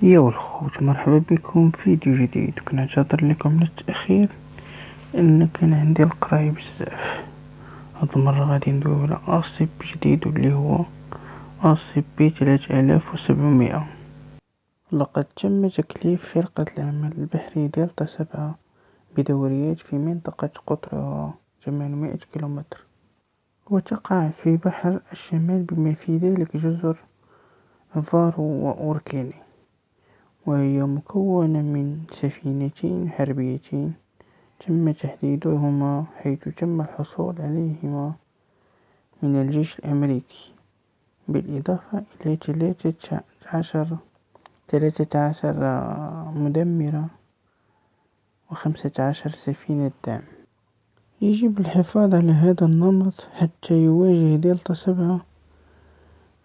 يا الخوت، مرحبا بكم في فيديو جديد. كنعتذر لكم على التأخير لأن كان عندي القراية بزاف. هاد المرة غادي ندويو على أصيب جديد واللي هو SCP 3700. لقد تم تكليف فرقة العمل البحري دلتا 7 بدوريات في منطقة قطرها 800 كيلومتر، وتقع في بحر الشمال بما في ذلك جزر فارو وأوركيني، وهي مكونة من سفينتين حربيتين تم تحديدهما حيث تم الحصول عليهما من الجيش الأمريكي، بالإضافة إلى 13 مدمرة و15 سفينة دعم. يجب الحفاظ على هذا النمط حتى يواجه دلتا 7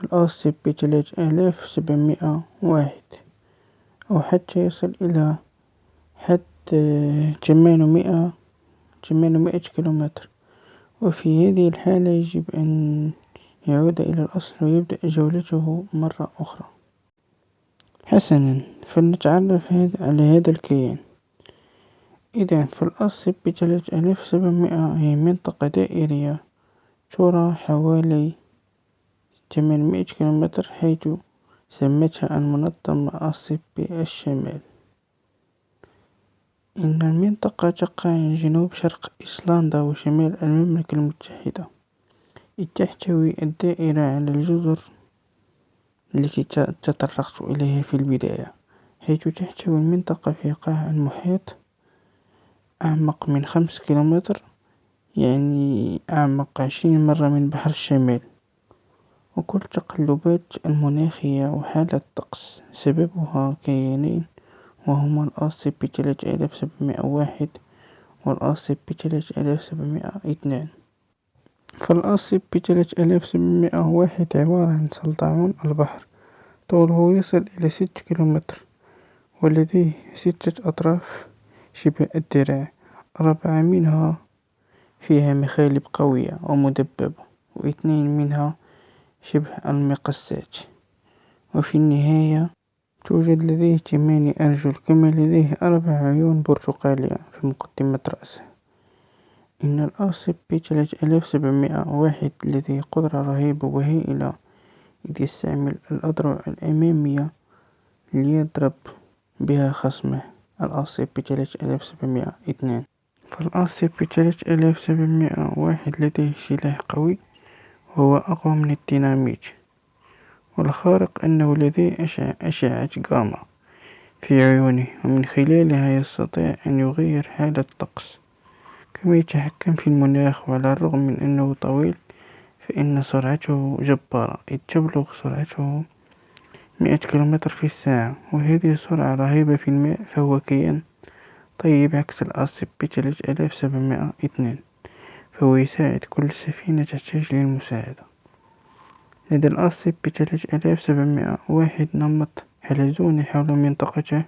SCP 3701 أو حتى يصل إلى حد 800 كيلومتر. وفي هذه الحالة يجب أن يعود إلى الأصل ويبدأ جولته مرة أخرى. حسنا، فلنتعرف على هذا الكيان. إذن فالSCP 3700 هي منطقة دائرية ترى حوالي 800 كيلومتر، حيث سمتها المنظمة SCP الشمال. إن المنطقة تقع جنوب شرق إيسلندا وشمال المملكة المتحدة، إذ تحتوي الدائرة على الجزر التي تطرقت إليها في البداية، حيث تحتوي المنطقة في قاع المحيط أعمق من 5 كيلومتر، يعني أعمق 20 مرة من بحر الشمال. وكل التقلبات المناخية وحالة الطقس سببها كيانين، وهما SCP 3701 SCP 3702. SCP 3701 عبارة عن سلطعون البحر، طوله يصل إلى 6 كيلومتر، ولديه 6 أطراف شبه الذراع، 4 منها فيها مخالب قوية ومدببة، و2 منها شبه المقصات. وفي النهاية توجد لديه 8 أرجل، كما لديه 4 عيون برتقالية في مقدمة رأسه. إن SCP 3701 لديه قدرة رهيبة وهائلة، إذ يستعمل الأذرع الأمامية ليضرب بها خصمه SCP 3702. SCP 3701 لديه سلاح قوي وهو أقوى من الديناميت، والخارق أنه لديه أشعة غاما في عيونه، ومن خلالها يستطيع أن يغير حالة الطقس، كما يتحكم في المناخ. وعلى الرغم من أنه طويل فإن سرعته جبارة، إذ تبلغ سرعته 100 كيلومتر في الساعة، وهذه سرعة رهيبة في الماء. فهو كيان طيب عكس SCP 3702، فهو يساعد كل سفينة تحتاج للمساعدة. لدى SCP 3701 نمط حلزوني حول منطقته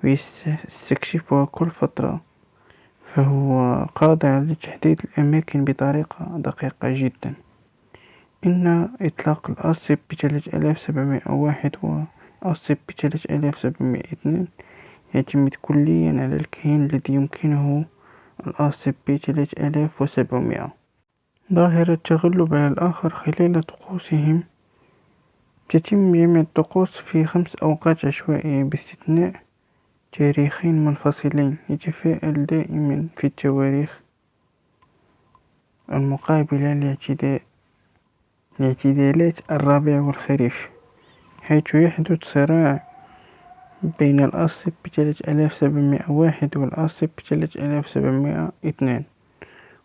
ويستكشفها كل فترة، فهو قادر على تحديد الأماكن بطريقة دقيقة جدا. إن إطلاق SCP 3701 و SCP 3702 يعتمد كليا على الكيان الذي يمكنه SCP 3700. ظاهرة التغلب على الآخر خلال طقوسهم. تتم جميع الطقوس في 5 أوقات عشوائية باستثناء تاريخين منفصلين يتفاعل دائما في التواريخ المقابلة لاعتدالات الربيع والخريف، حيث يحدث صراع بين SCP 3701 SCP 3702،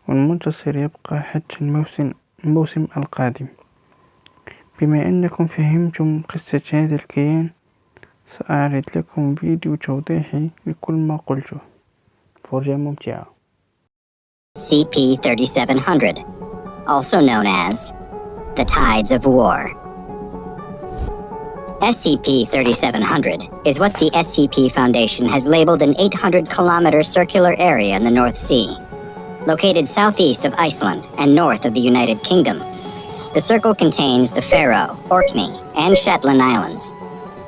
والمنتصر يبقى حتى الموسم القادم. بما أنكم فهمتم قصة هذا الكيان، سأعرض لكم فيديو توضيحي لكل ما قلته. فرجة ممتعة. SCP 3700, also known as the Tides of War. SCP 3700 is what the SCP Foundation has labeled an 800-kilometer circular area in the North Sea, located southeast of Iceland and north of the United Kingdom. The circle contains the Faroe, Orkney, and Shetland Islands.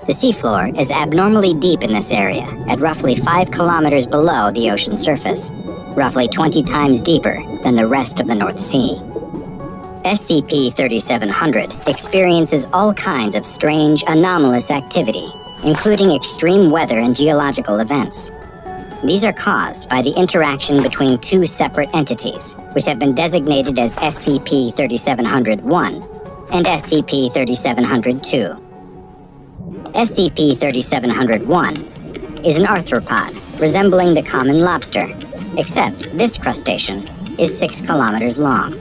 The seafloor is abnormally deep in this area, at roughly 5 kilometers below the ocean surface, roughly 20 times deeper than the rest of the North Sea. SCP-3700 experiences all kinds of strange, anomalous activity, including extreme weather and geological events. These are caused by the interaction between two separate entities, which have been designated as SCP-3700-1 and SCP-3700-2. SCP-3700-1 is an arthropod resembling the common lobster, except this crustacean is 6 kilometers long.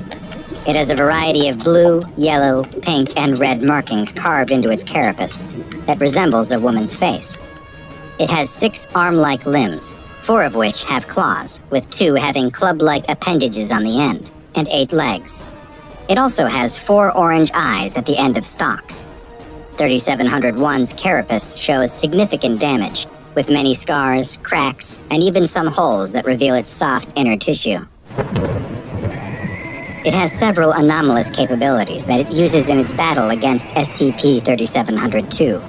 It has a variety of blue, yellow, pink, and red markings carved into its carapace that resembles a woman's face. It has 6 arm-like limbs, 4 of which have claws, with 2 having club-like appendages on the end, and 8 legs. It also has 4 orange eyes at the end of stalks. 3701's carapace shows significant damage, with many scars, cracks, and even some holes that reveal its soft inner tissue. It has several anomalous capabilities that it uses in its battle against SCP-3700-2.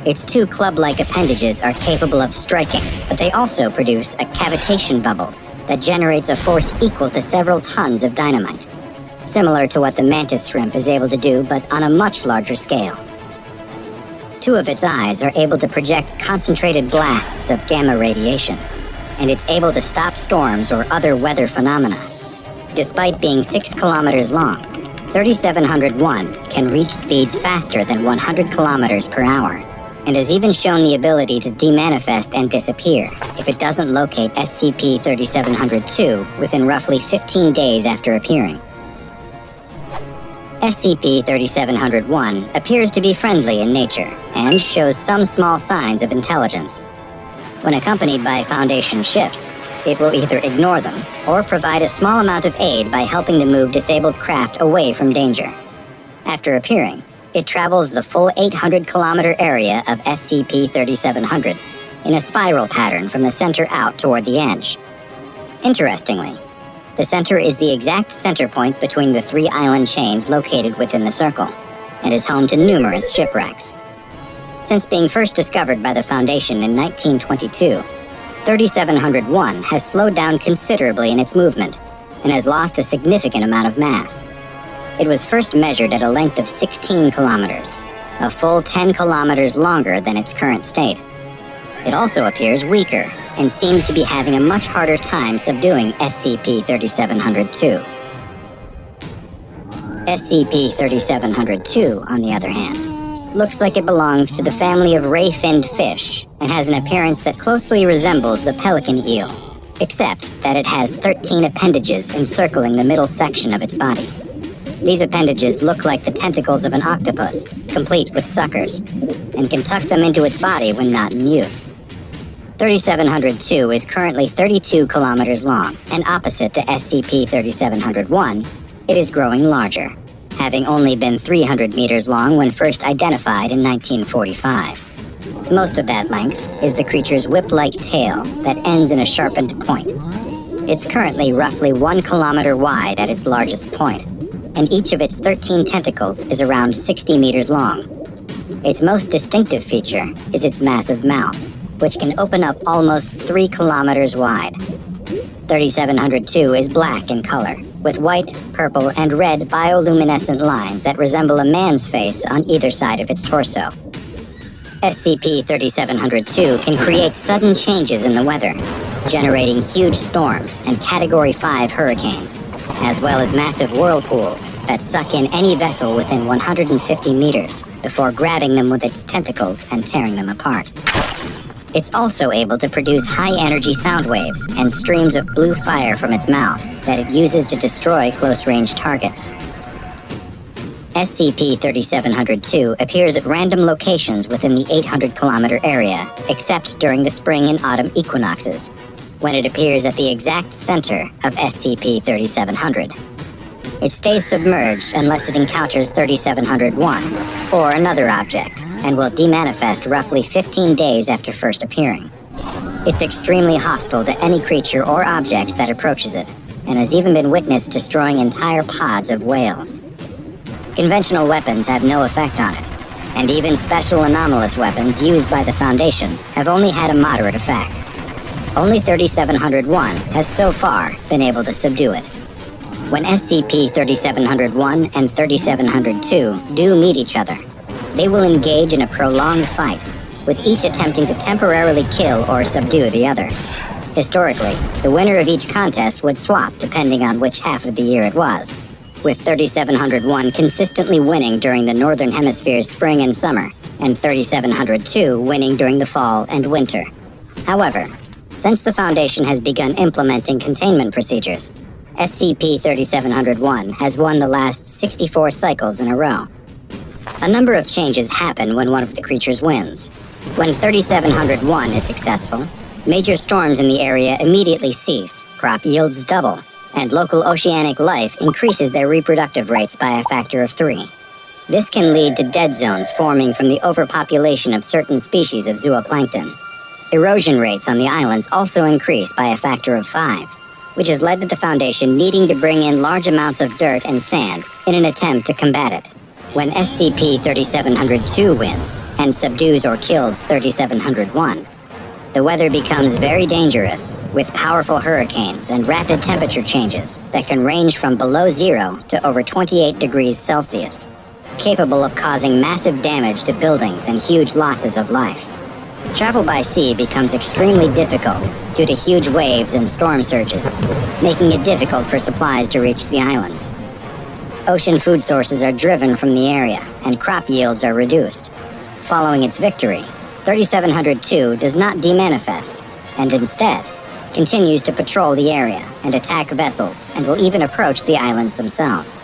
Its 2 club-like appendages are capable of striking, but they also produce a cavitation bubble that generates a force equal to several tons of dynamite, similar to what the mantis shrimp is able to do, but on a much larger scale. 2 of its eyes are able to project concentrated blasts of gamma radiation, and it's able to stop storms or other weather phenomena. Despite being 6 kilometers long, 3701 can reach speeds faster than 100 kilometers per hour, and has even shown the ability to demanifest and disappear if it doesn't locate SCP-3702 within roughly 15 days after appearing. SCP-3701 appears to be friendly in nature and shows some small signs of intelligence. When accompanied by Foundation ships, it will either ignore them or provide a small amount of aid by helping to move disabled craft away from danger. After appearing, it travels the full 800-kilometer area of SCP-3700 in a spiral pattern from the center out toward the edge. Interestingly, the center is the exact center point between the 3 island chains located within the circle, and is home to numerous shipwrecks. Since being first discovered by the Foundation in 1922, 3701 has slowed down considerably in its movement, and has lost a significant amount of mass. It was first measured at a length of 16 kilometers, a full 10 kilometers longer than its current state. It also appears weaker, and seems to be having a much harder time subduing SCP-3702. SCP-3702, on the other hand, looks like it belongs to the family of ray-finned fish, and has an appearance that closely resembles the pelican eel, except that it has 13 appendages encircling the middle section of its body. These appendages look like the tentacles of an octopus, complete with suckers, and can tuck them into its body when not in use. 3702 is currently 32 kilometers long, and opposite to SCP-3701, it is growing larger, having only been 300 meters long when first identified in 1945. Most of that length is the creature's whip-like tail that ends in a sharpened point. It's currently roughly 1 kilometer wide at its largest point, and each of its 13 tentacles is around 60 meters long. Its most distinctive feature is its massive mouth, which can open up almost 3 kilometers wide. 3702 is black in color, with white, purple, and red bioluminescent lines that resemble a man's face on either side of its torso. SCP-3702 can create sudden changes in the weather, generating huge storms and Category 5 hurricanes, as well as massive whirlpools that suck in any vessel within 150 meters before grabbing them with its tentacles and tearing them apart. It's also able to produce high-energy sound waves and streams of blue fire from its mouth that it uses to destroy close-range targets. SCP-3702 appears at random locations within the 800-kilometer area, except during the spring and autumn equinoxes, when it appears at the exact center of SCP-3700. It stays submerged unless it encounters 3701 or another object, and will demanifest roughly 15 days after first appearing. It's extremely hostile to any creature or object that approaches it, and has even been witnessed destroying entire pods of whales. Conventional weapons have no effect on it, And even special anomalous weapons used by the Foundation have only had a moderate effect. Only 3701 has so far been able to subdue it. When SCP-3701 and 3702 do meet each other, they will engage in a prolonged fight, with each attempting to temporarily kill or subdue the other. Historically, the winner of each contest would swap depending on which half of the year it was, with 3701 consistently winning during the Northern Hemisphere's spring and summer, and 3702 winning during the fall and winter. However, since the Foundation has begun implementing containment procedures, SCP-3701 has won the last 64 cycles in a row. A number of changes happen when one of the creatures wins. When 3701 is successful, major storms in the area immediately cease, crop yields double, and local oceanic life increases their reproductive rates by a factor of 3. This can lead to dead zones forming from the overpopulation of certain species of zooplankton. Erosion rates on the islands also increase by a factor of 5, which has led to the Foundation needing to bring in large amounts of dirt and sand in an attempt to combat it. When SCP-3702 wins and subdues or kills 3701, the weather becomes very dangerous, with powerful hurricanes and rapid temperature changes that can range from below 0 to over 28 degrees Celsius, capable of causing massive damage to buildings and huge losses of life. Travel by sea becomes extremely difficult due to huge waves and storm surges, making it difficult for supplies to reach the islands. Ocean food sources are driven from the area, and crop yields are reduced. Following its victory, 3702 does not demanifest, and instead continues to patrol the area and attack vessels, and will even approach the islands themselves.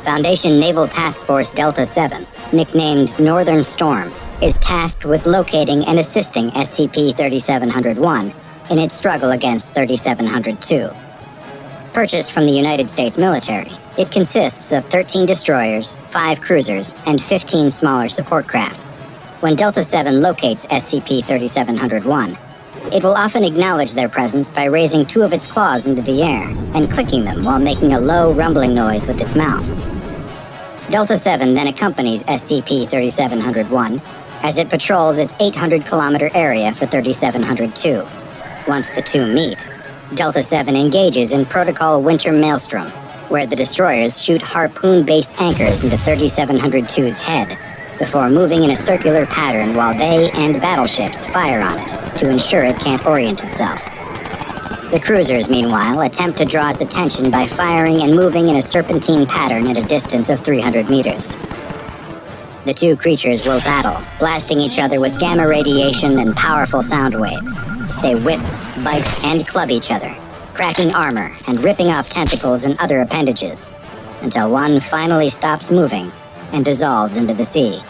Foundation Naval Task Force Delta 7, nicknamed Northern Storm, is tasked with locating and assisting SCP-3701 in its struggle against 3702. Purchased from the United States military, it consists of 13 destroyers, 5 cruisers, and 15 smaller support craft. When Delta 7 locates SCP-3701, it will often acknowledge their presence by raising 2 of its claws into the air and clicking them while making a low, rumbling noise with its mouth. Delta 7 then accompanies SCP-3701 as it patrols its 800-kilometer area for 3702. Once the two meet, Delta 7 engages in Protocol Winter Maelstrom, where the destroyers shoot harpoon-based anchors into 3702's head, before moving in a circular pattern while they and battleships fire on it to ensure it can't orient itself. The cruisers, meanwhile, attempt to draw its attention by firing and moving in a serpentine pattern at a distance of 300 meters. The two creatures will battle, blasting each other with gamma radiation and powerful sound waves. They whip, bite, and club each other, cracking armor and ripping off tentacles and other appendages, until one finally stops moving and dissolves into the sea.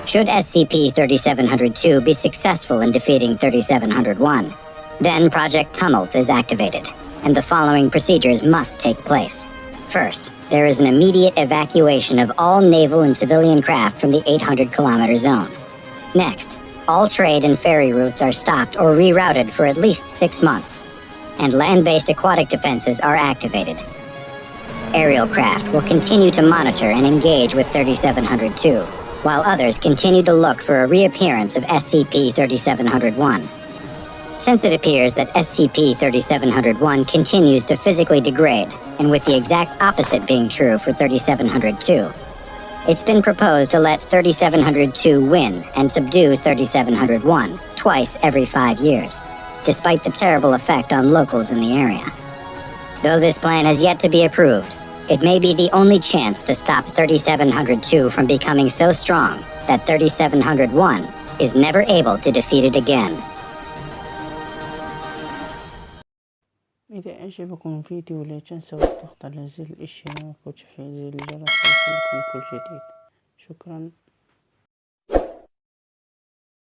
Should SCP-3702 be successful in defeating 3701, then Project Tumult is activated, and the following procedures must take place. First, there is an immediate evacuation of all naval and civilian craft from the 800-kilometer zone. Next, all trade and ferry routes are stopped or rerouted for at least 6 months, and land-based aquatic defenses are activated. Aerial craft will continue to monitor and engage with 3702, while others continue to look for a reappearance of SCP-3701. Since it appears that SCP-3701 continues to physically degrade, and with the exact opposite being true for 3702, it's been proposed to let 3702 win and subdue 3701 twice every 5 years, despite the terrible effect on locals in the area. Though this plan has yet to be approved, it may be the only chance to stop 3702 from becoming so strong that 3701 is never able to defeat it again. إذا أعجبكم الفيديو لا تنسوا الضغط على زر الاشتراك وتفعيل زر الجرس ليصلكم كل جديد. شكرا.